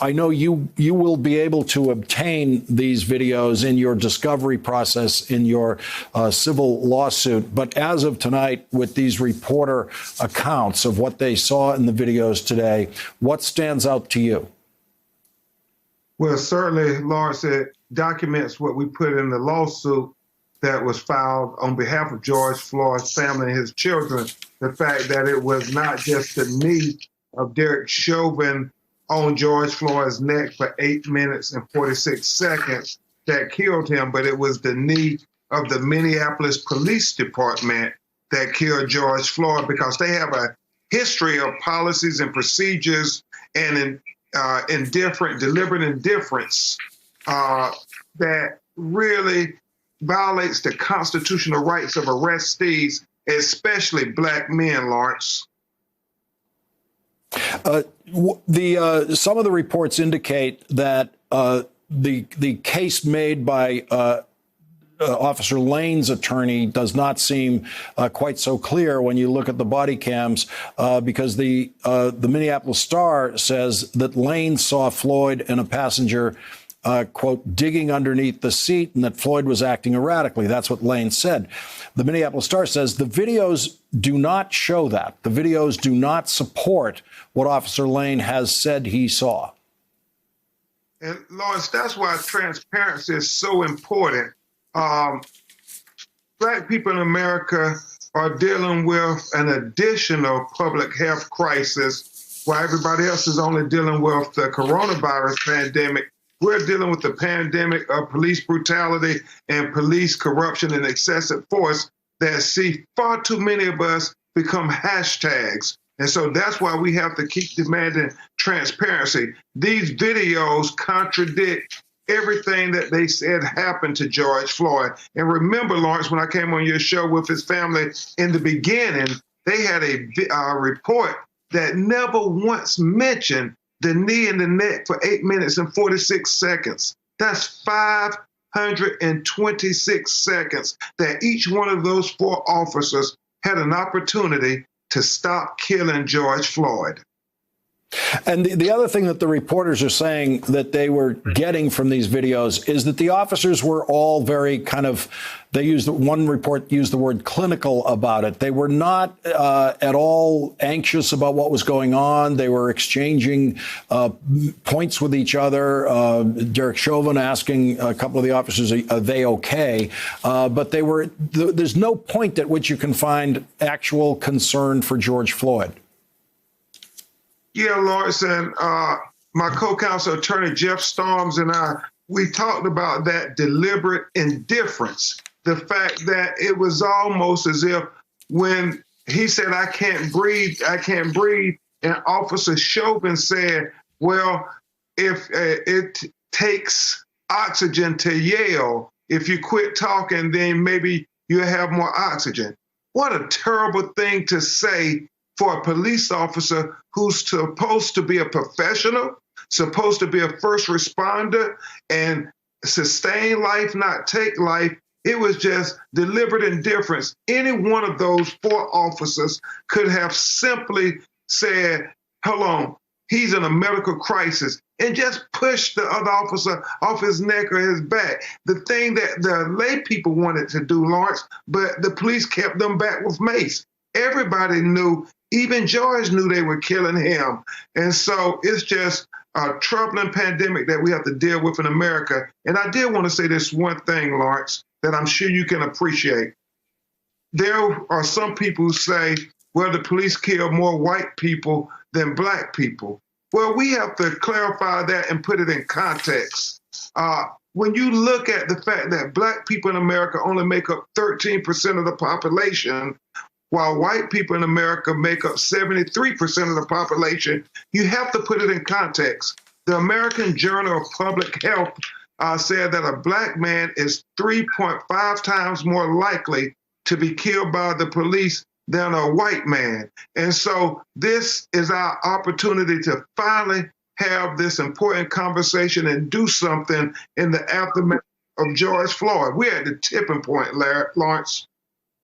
I know you will be able to obtain these videos in your discovery process in your civil lawsuit. But as of tonight, with these reporter accounts of what they saw in the videos today, what stands out to you? Well, certainly, Lawrence, it documents what we put in the lawsuit that was filed on behalf of George Floyd's family and his children. The fact that it was not just the knee of Derek Chauvin on George Floyd's neck for 8 minutes and 46 seconds that killed him, but it was the knee of the Minneapolis Police Department that killed George Floyd, because they have a history of policies and procedures and deliberate indifference that really violates the constitutional rights of arrestees, especially black men, Lawrence. Some of the reports indicate that the case made by Officer Lane's attorney does not seem quite so clear when you look at the body cams, because the Minneapolis Star says that Lane saw Floyd and a passenger, quote, digging underneath the seat, and that Floyd was acting erratically. That's what Lane said. The Minneapolis Star says the videos do not show that. The videos do not support what Officer Lane has said he saw. And Lawrence, that's why transparency is so important. Black people in America are dealing with an additional public health crisis, while everybody else is only dealing with the coronavirus pandemic. We're dealing with the pandemic of police brutality and police corruption and excessive force that see far too many of us become hashtags. And so that's why we have to keep demanding transparency. These videos contradict everything that they said happened to George Floyd. And remember, Lawrence, when I came on your show with his family in the beginning, they had a report that never once mentioned the knee in the neck for 8 minutes and 46 seconds. That's 526 seconds that each one of those 4 officers had an opportunity to stop killing George Floyd. And the other thing that the reporters are saying that they were getting from these videos is that the officers were all very kind of, one report used the word clinical about it. They were not at all anxious about what was going on. They were exchanging points with each other. Derek Chauvin asking a couple of the officers, are they okay? But there's no point at which you can find actual concern for George Floyd. Yeah, Lawrence, and my co-counsel attorney Jeff Storms and I, we talked about that deliberate indifference, the fact that it was almost as if when he said, I can't breathe, and Officer Chauvin said, well, if it takes oxygen to yell, if you quit talking, then maybe you'll have more oxygen. What a terrible thing to say for a police officer who's supposed to be a professional, supposed to be a first responder and sustain life, not take life. It was just deliberate indifference. Any one of those 4 officers could have simply said, hold on, he's in a medical crisis, and just pushed the other officer off his neck or his back. The thing that the lay people wanted to do, Lawrence, but the police kept them back with mace. Everybody knew, even George knew they were killing him. And so it's just a troubling pandemic that we have to deal with in America. And I did want to say this one thing, Lawrence, that I'm sure you can appreciate. There are some people who say, well, the police kill more white people than black people. Well, we have to clarify that and put it in context. When you look at the fact that black people in America only make up 13% of the population, while white people in America make up 73% of the population, you have to put it in context. The American Journal of Public Health said that a black man is 3.5 times more likely to be killed by the police than a white man. And so this is our opportunity to finally have this important conversation and do something in the aftermath of George Floyd. We're at the tipping point, Lawrence.